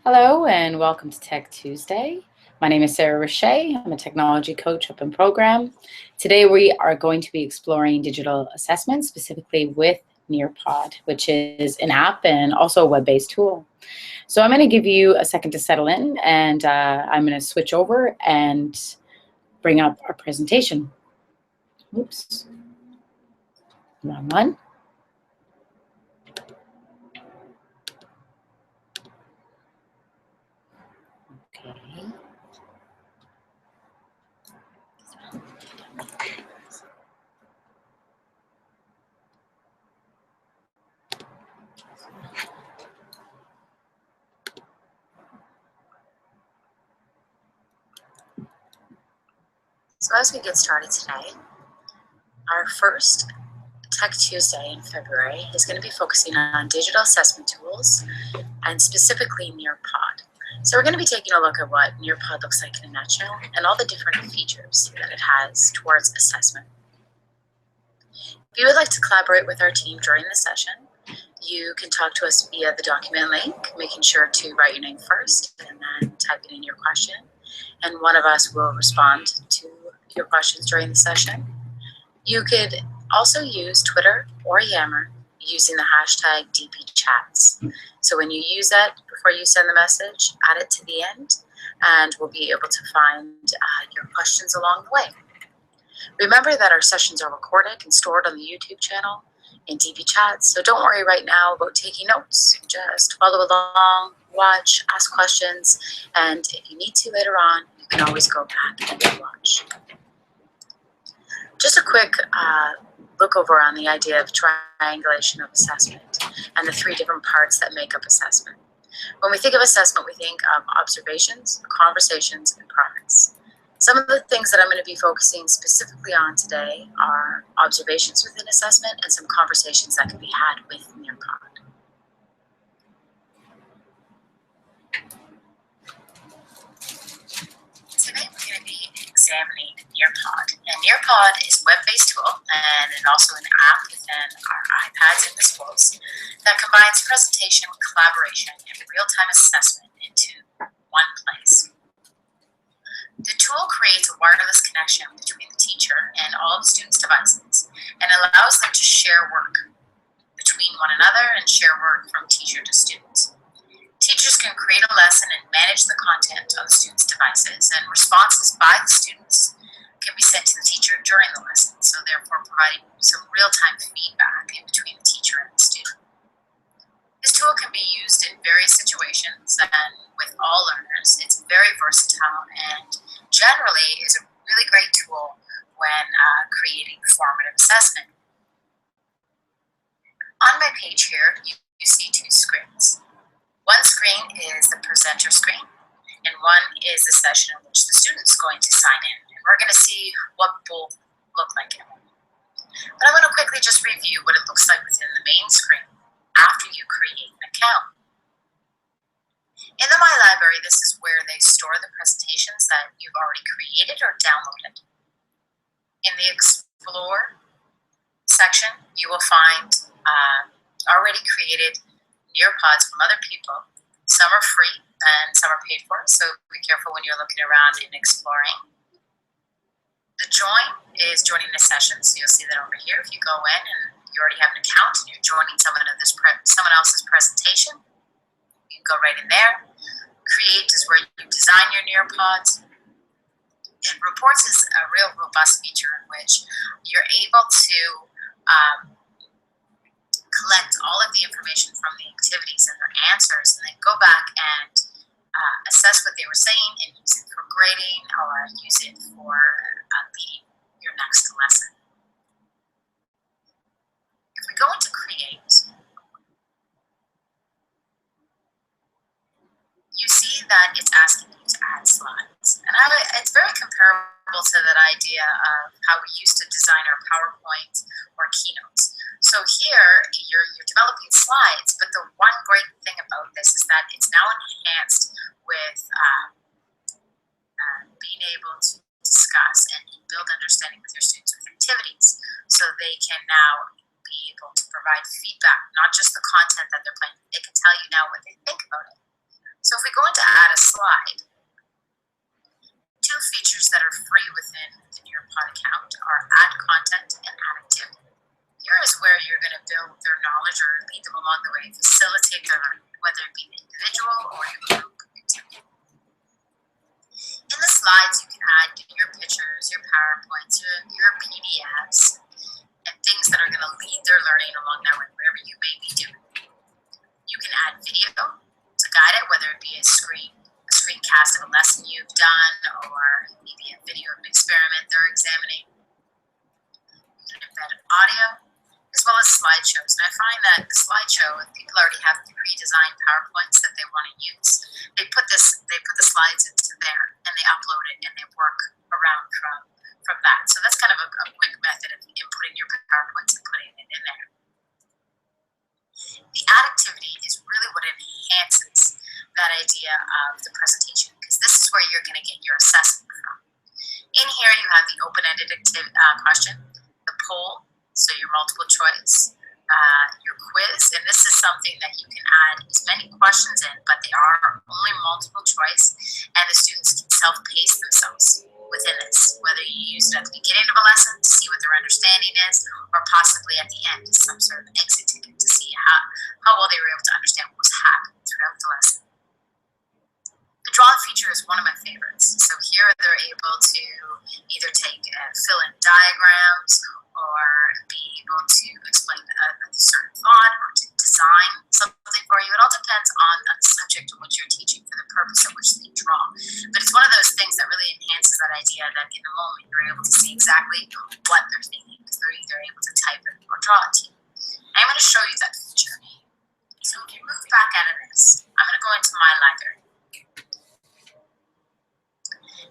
Hello and welcome to Tech Tuesday. My name is Sarah Richey. I'm a technology coach up in program. Today we are going to be exploring digital assessment, specifically with Nearpod, which is an app and also a web-based tool. So I'm going to give you a second to settle in, and I'm going to switch over and bring up our presentation. Oops, wrong one. Okay. So as we get started today, our first Tech Tuesday in February is going to be focusing on digital assessment tools and specifically Nearpod. So we're going to be taking a look at what Nearpod looks like in a nutshell and all the different features that it has towards assessment. If you would like to collaborate with our team during the session, you can talk to us via the document link, making sure to write your name first and then typing in your question. And one of us will respond to your questions during the session. You could also use Twitter or Yammer using the hashtag DPChats. So when you use that before you send the message, add it to the end, and we'll be able to find your questions along the way. Remember that our sessions are recorded and stored on the YouTube channel in DP Chats, so don't worry right now about taking notes. Just follow along, watch, ask questions, and if you need to later on, you can always go back and watch. Just a quick look over on the idea of triangulation of assessment and the three different parts that make up assessment. When we think of assessment, we think of observations, conversations, and progress. Some of the things that I'm going to be focusing specifically on today are observations within assessment and some conversations that can be had with Nearpod. Today we're going to be examining Nearpod. And Nearpod is a web-based tool and also an app within our iPads in the schools that combines presentation, collaboration, and real-time assessment into one place. The tool creates a wireless connection between the teacher and all the students' devices and allows them to share work between one another and share work from teacher to student. Teachers can create a lesson and manage the content on the students' devices, and responses by the students can be sent to the teacher during the lesson, so therefore providing some real-time feedback in between the teacher and the student. This tool can be used in various situations and with all learners. It's very versatile and generally is a really great tool when creating formative assessment. On my page here, you see two screens. One screen is the presenter screen, and one is the session in which the student is going to sign in. And we're going to see what both look like. But I want to quickly just review what it looks like within the main screen after you create an account. In the My Library, this is where they store the presentations that you've already created or downloaded. In the Explore section, you will find already created Nearpods from other people. Some are free and some are paid for, so be careful when you're looking around and exploring. The join is joining the session, so you'll see that over here. If you go in and you already have an account and you're joining someone else's presentation, you can go right in there. Create is where you design your Nearpods. And reports is a real robust feature in which you're able to collect all of the information from the activities and their answers, and then go back and assess what they were saying and use it for grading or use it for leading your next lesson. If we go into Create, you see that it's asking you to add slides. And it's very comparable to that idea of how we used to design our PowerPoint or keynotes. So here, you're developing slides, but the one great thing about this is that it's now enhanced with being able to discuss and build understanding with your students with activities. So they can now be able to provide feedback, not just the content that they're playing. They can tell you now what they think about it. So if we go into add a slide, two features that are free within the Nearpod account are add content and add activity. Here is where you're going to build their knowledge or lead them along the way, facilitate their learning, whether it be an individual or a group activity. In the slides, you can add your pictures, your PowerPoints, your PDFs, and things that are going to lead their learning along that way, wherever you may be doing. You can add video to guide it, whether it be a screencast of a lesson you've done, or maybe a video of an experiment they're examining. You can embed audio, as well as slideshows. And I find that the slideshow, if people already have pre-designed PowerPoints that they want to use, they put the slides into there, and they upload it, and they work around from that. So that's kind of a quick method of inputting your PowerPoints and putting it in there. The add activity is really what enhances that idea of the presentation, because this is where you're going to get your assessment from. In here, you have the open-ended question, the poll, so your multiple choice, your quiz, and this is something that you can add as many questions in, but they are only multiple choice, and the students can self-pace themselves within this, whether you use it at the beginning of a lesson to see what their understanding is, or possibly at the end as some sort of exit ticket to see how well they were able to understand what was happening throughout the lesson. The draw feature is one of my favorites. So here they're able to either fill in diagrams, or be able to explain a certain thought, or to design something for you. It all depends on the subject in which you're teaching for the purpose of which they draw. But it's one of those things that really enhances that idea that in the moment you're able to see exactly what they're thinking, because they're either able to type it or draw it to you. I'm going to show you that feature. So if you move back out of this, I'm going to go into my library.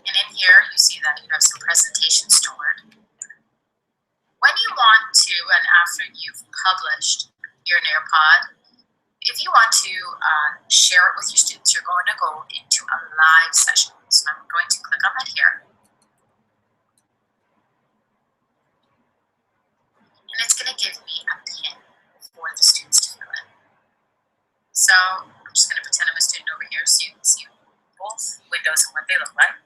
And in here, you see that you have some presentations stored. When you want to, and after you've published your Nearpod, if you want to share it with your students, you're going to go into a live session. So I'm going to click on that here. And it's going to give me a pin for the students to fill in. So I'm just going to pretend I'm a student over here so you can see both windows and what they look like.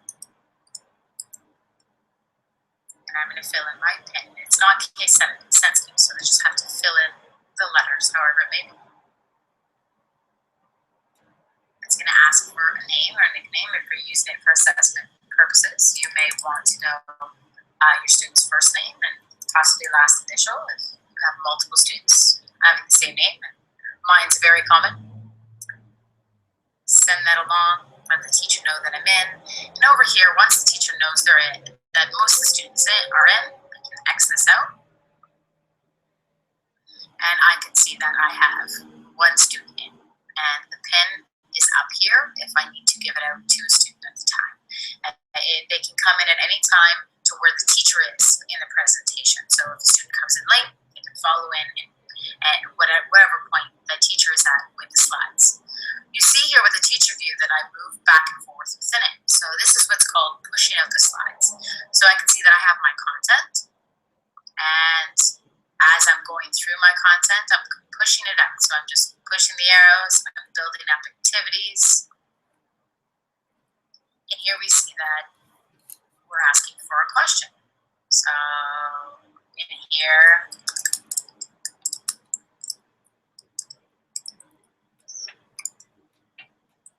And I'm going to fill in my pin. It's not case sensitive, so I just have to fill in the letters, however it may be. It's going to ask for a name or a nickname if you're using it for assessment purposes. You may want to know your student's first name and possibly last initial if you have multiple students having the same name. Mine's very common. Send that along, let the teacher know that I'm in. And over here, once the teacher knows they're in, that most of the students are in, I can X this out. And I can see that I have one student in. And the pin is up here if I need to give it out to a student at the time. And they can come in at any time to where the teacher is in the presentation. So if the student comes in late, they can follow in at whatever point the teacher is at with the slides. You see here with the teacher view that I move back and forth within it. So this is what's called pushing out the slides. So I can see that I have my content, and as I'm going through my content, I'm pushing it out. So I'm just pushing the arrows, I'm building up activities. And here we see that we're asking for a question. So in here,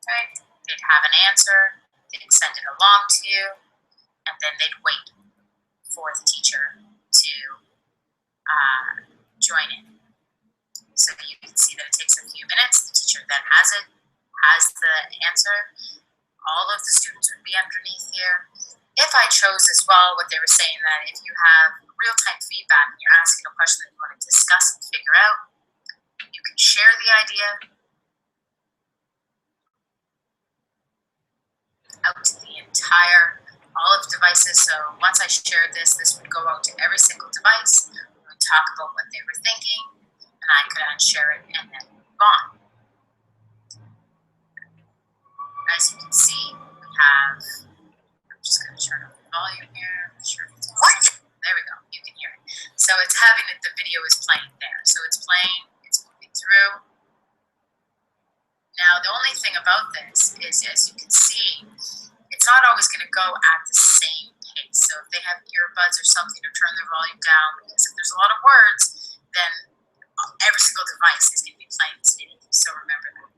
they'd have an answer, they'd send it along to you, and then they'd wait for the teacher to join in. So you can see that it takes a few minutes. The teacher then has the answer. All of the students would be underneath here. If I chose as well what they were saying, that if you have real-time feedback and you're asking a question that you want to discuss and figure out, you can share the idea out to the entire, all of the devices. So once I shared this would go out to every single device. We would talk about what they were thinking, and I could unshare it and then move on. As you can see, we have, I'm just going to turn up the volume here. I'm sure it's what? There we go, you can hear it. So it's having it, the video is playing there. So it's playing, it's moving through. Now the only thing about this is, as you can see, it's not always going to go at the same pace. So if they have earbuds or something, or turn their volume down, because if there's a lot of words, then every single device is going to be playing this video. So remember that.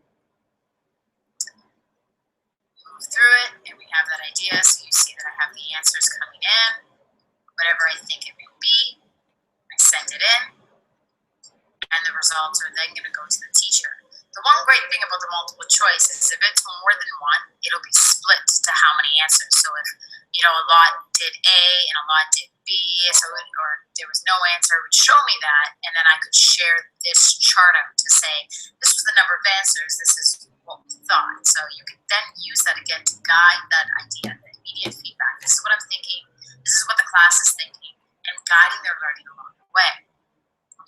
Move through it, and we have that idea. So you see that I have the answers coming in, whatever I think it may be. I send it in, and the results are then going to go to the teacher. The one great thing about the multiple choice is if it's more than one, it'll be split to how many answers. So if, a lot did A and a lot did B, or there was no answer, it would show me that, and then I could share this chart out to say, this was the number of answers, this is what we thought. So you can then use that again to guide that idea, the immediate feedback. This is what I'm thinking, this is what the class is thinking, and guiding their learning along the way.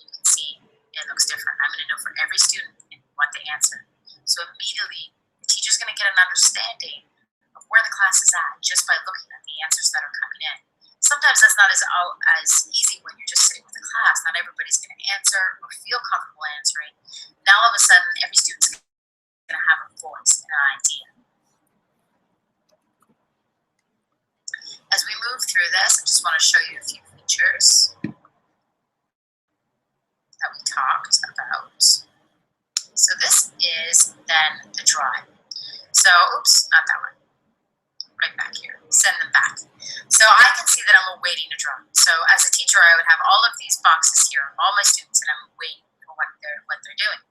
You can see it looks different. I'm going to know for every student what they answered. So immediately, the teacher's going to get an understanding of where the class is at just by looking at the answers that are coming in. Sometimes that's not as easy when you're just sitting with the class. Not everybody's going to answer or feel comfortable answering. Now all of a sudden, every student's going to have a voice and an idea. As we move through this, I just want to show you a few features that we talked about. So this is then the drive. So, oops, not that one. Right back here. Send them back. So I can see that I'm awaiting a drive. So as a teacher, I would have all of these boxes here of all my students, and I'm waiting for what they're doing.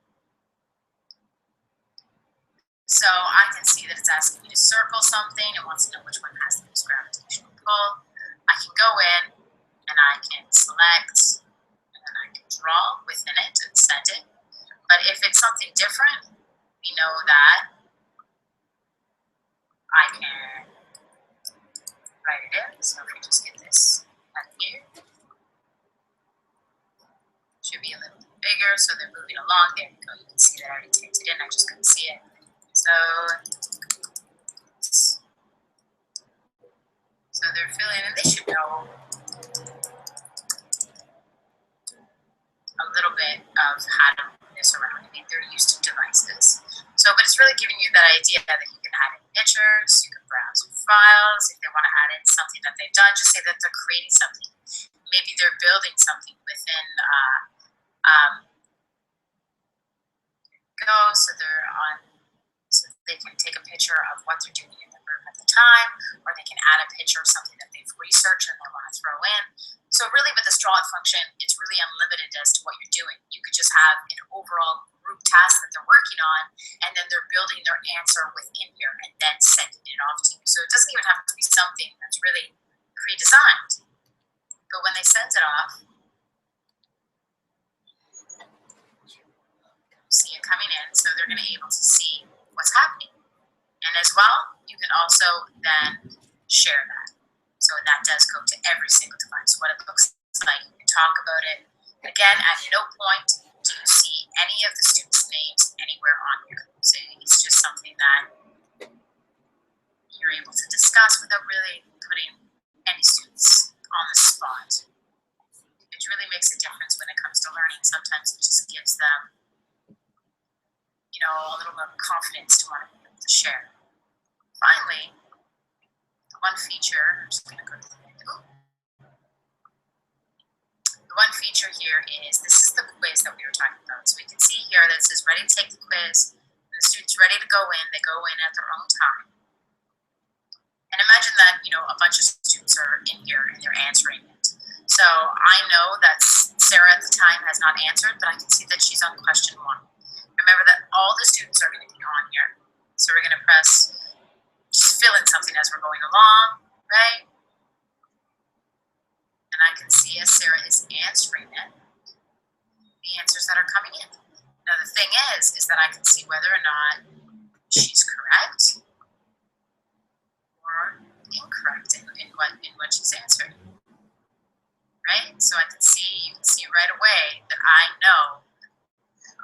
So I can see that it's asking me to circle something. It wants to know which one has the most gravitational pull. I can go in and I can select, and then I can draw within it and send it. But if it's something different, we know that I can write it in. So if we just get this out here, should be a little bit bigger, so they're moving along. There you go. You can see that I already typed it in. I just couldn't see it. So they're filling, and they should know a little bit of how to move this around. I mean, they're used to devices. So, but it's really giving you that idea that you can add in pictures, you can browse your files. If they want to add in something that they've done, just say that they're creating something. Maybe they're building something within so they're on, so they can take a picture of what they're doing in the room at the time, or they can add a picture of something that they've researched and they want to throw in. So really with this draw it function, it's really unlimited as to what you're doing. You could just have an overall group task that they're working on, and then they're building their answer within here and then sending it off to you. So it doesn't even have to be something that's really pre-designed. But when they send it off, see it coming in, so they're going to be able to see what's happening. And as well, you can also then share that. So that does go to every single device, what it looks like. You can talk about it. Again, at no point do you see any of the students' names anywhere on here. So it's just something that you're able to discuss without really putting any students on the spot. It really makes a difference when it comes to learning. Sometimes it just gives them a little bit of confidence to want to be able to share. Finally, one feature, I'm just going to go to the end. The one feature here is, this is the quiz that we were talking about. So we can see here that it says ready to take the quiz, and the student's ready to go in. They go in at their own time. And imagine that, a bunch of students are in here and they're answering it. So I know that Sarah at the time has not answered, but I can see that she's on question 1. Remember that all the students are going to be on here. So we're going to press, just fill in something as we're going along, right? And I can see as Sarah is answering it, the answers that are coming in. Now the thing is that I can see whether or not she's correct or incorrect in what she's answering, right? So you can see right away that I know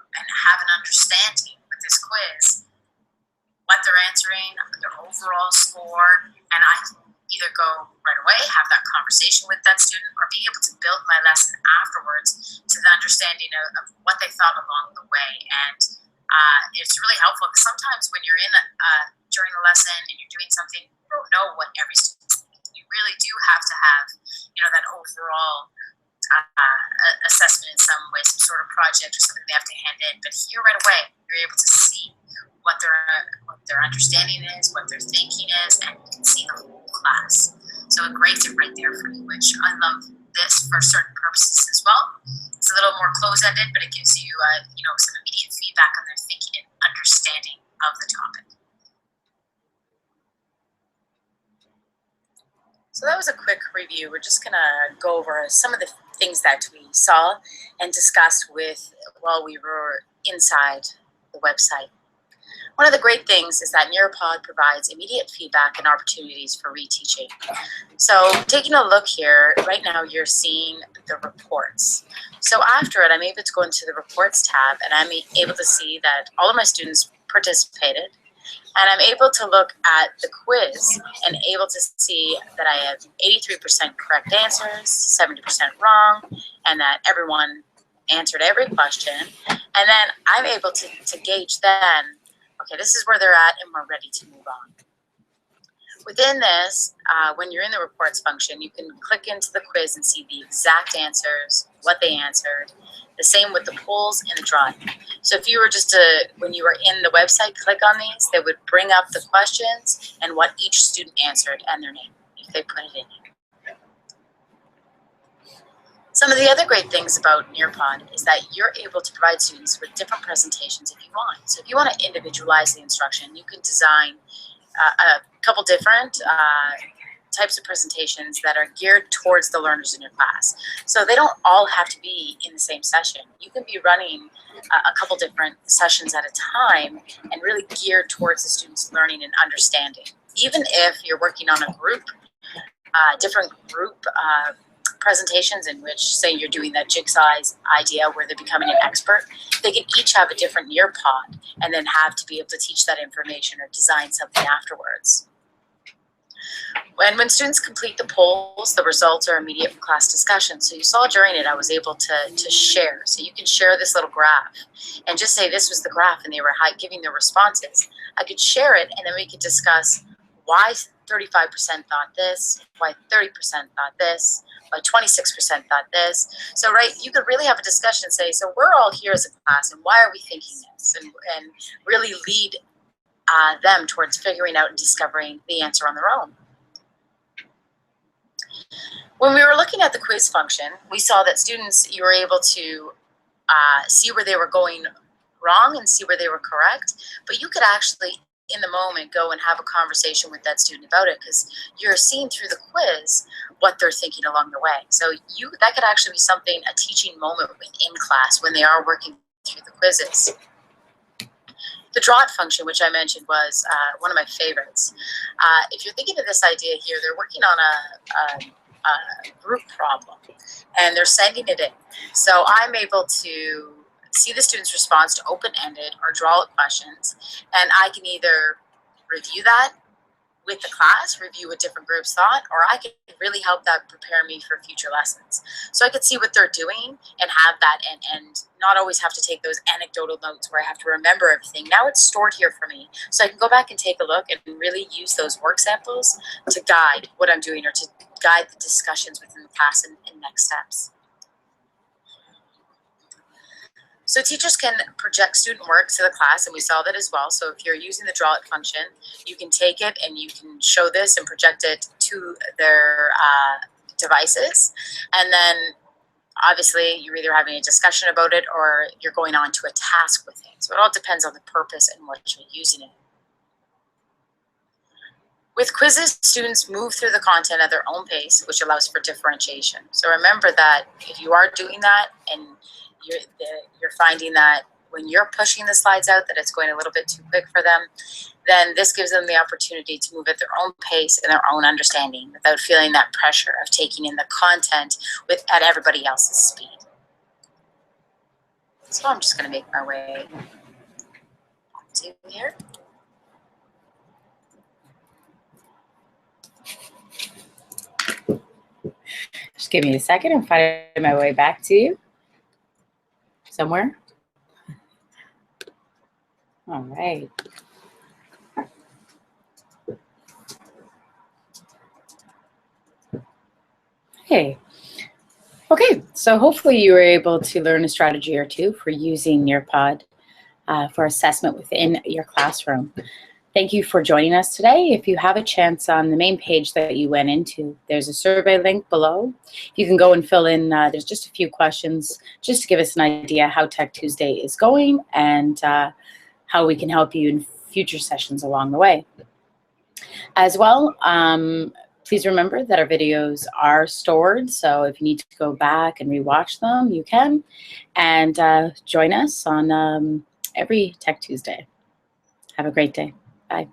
and have an understanding with this quiz what they're answering, their overall score, and I can either go right away, have that conversation with that student, or be able to build my lesson afterwards to the understanding of what they thought along the way, and It's really helpful because sometimes when you're in during a lesson and you're doing something, you don't know what every student's thinking. You really do have to have, that overall assessment in some way, some sort of project or something they have to hand in. But here right away, you're able to see what their understanding is, what their thinking is, and you can see the whole class. So it grades it right there for you, which I love this for certain purposes as well. It's a little more close-ended, but it gives you, some immediate feedback on their thinking and understanding of the topic. So that was a quick review. We're just gonna go over some of the things that we saw and discussed while we were inside the website. One of the great things is that Nearpod provides immediate feedback and opportunities for reteaching. So taking a look here, right now you're seeing the reports. So after it, I'm able to go into the reports tab and I'm able to see that all of my students participated. And I'm able to look at the quiz and able to see that I have 83% correct answers, 70% wrong, and that everyone answered every question. And then I'm able to gauge then, okay, this is where they're at and we're ready to move on. Within this, when you're in the reports function, you can click into the quiz and see the exact answers, what they answered. The same with the polls and the drawing. So if you were when you were in the website, click on these, they would bring up the questions and what each student answered and their name, if they put it in here. Some of the other great things about Nearpod is that you're able to provide students with different presentations if you want. So if you want to individualize the instruction, you can design a couple different types of presentations that are geared towards the learners in your class. So they don't all have to be in the same session. You can be running a couple different sessions at a time and really geared towards the students' learning and understanding. Even if you're working on a group, different group presentations in which, say you're doing that jigsaw idea where they're becoming an expert, they can each have a different Nearpod and then have to be able to teach that information or design something afterwards. When students complete the polls, the results are immediate from class discussion. So you saw during it, I was able to share. So you can share this little graph and just say this was the graph and they were giving their responses. I could share it and then we could discuss why 35% thought this, why 30% thought this, why 26% thought this. So you could really have a discussion and say, so we're all here as a class and why are we thinking this? And really lead them towards figuring out and discovering the answer on their own. When we were looking at the quiz function, we saw that students, you were able to see where they were going wrong and see where they were correct, but you could actually, in the moment, go and have a conversation with that student about it because you're seeing through the quiz what they're thinking along the way. So that could actually be something, a teaching moment within class when they are working through the quizzes. The draw it function, which I mentioned, was one of my favorites. If you're thinking of this idea here, they're working on a group problem and they're sending it in. So I'm able to see the student's response to open-ended or draw it questions, and I can either review that with the class, review what different groups thought, or I can really help that prepare me for future lessons. So I could see what they're doing and have that and not always have to take those anecdotal notes where I have to remember everything. Now it's stored here for me. So I can go back and take a look and really use those work samples to guide what I'm doing or to guide the discussions within the class and next steps. So teachers can project student work to the class, and we saw that as well. So if you're using the draw it function, you can take it and you can show this and project it to their devices. And then obviously you're either having a discussion about it or you're going on to a task with it. So it all depends on the purpose and what you're using it. With quizzes, students move through the content at their own pace, which allows for differentiation. So remember that if you are doing that and you're finding that when you're pushing the slides out that it's going a little bit too quick for them, then this gives them the opportunity to move at their own pace and their own understanding without feeling that pressure of taking in the content at everybody else's speed. So I'm just going to make my way to here. Just give me a second. I'm finding my way back to you somewhere. All right. Hey. Okay, so hopefully you were able to learn a strategy or two for using Nearpod for assessment within your classroom. Thank you for joining us today. If you have a chance on the main page that you went into, there's a survey link below. You can go and fill in, there's just a few questions just to give us an idea how Tech Tuesday is going and how we can help you in future sessions along the way. As well, please remember that our videos are stored, so if you need to go back and rewatch them, you can. And join us on every Tech Tuesday. Have a great day. Bye.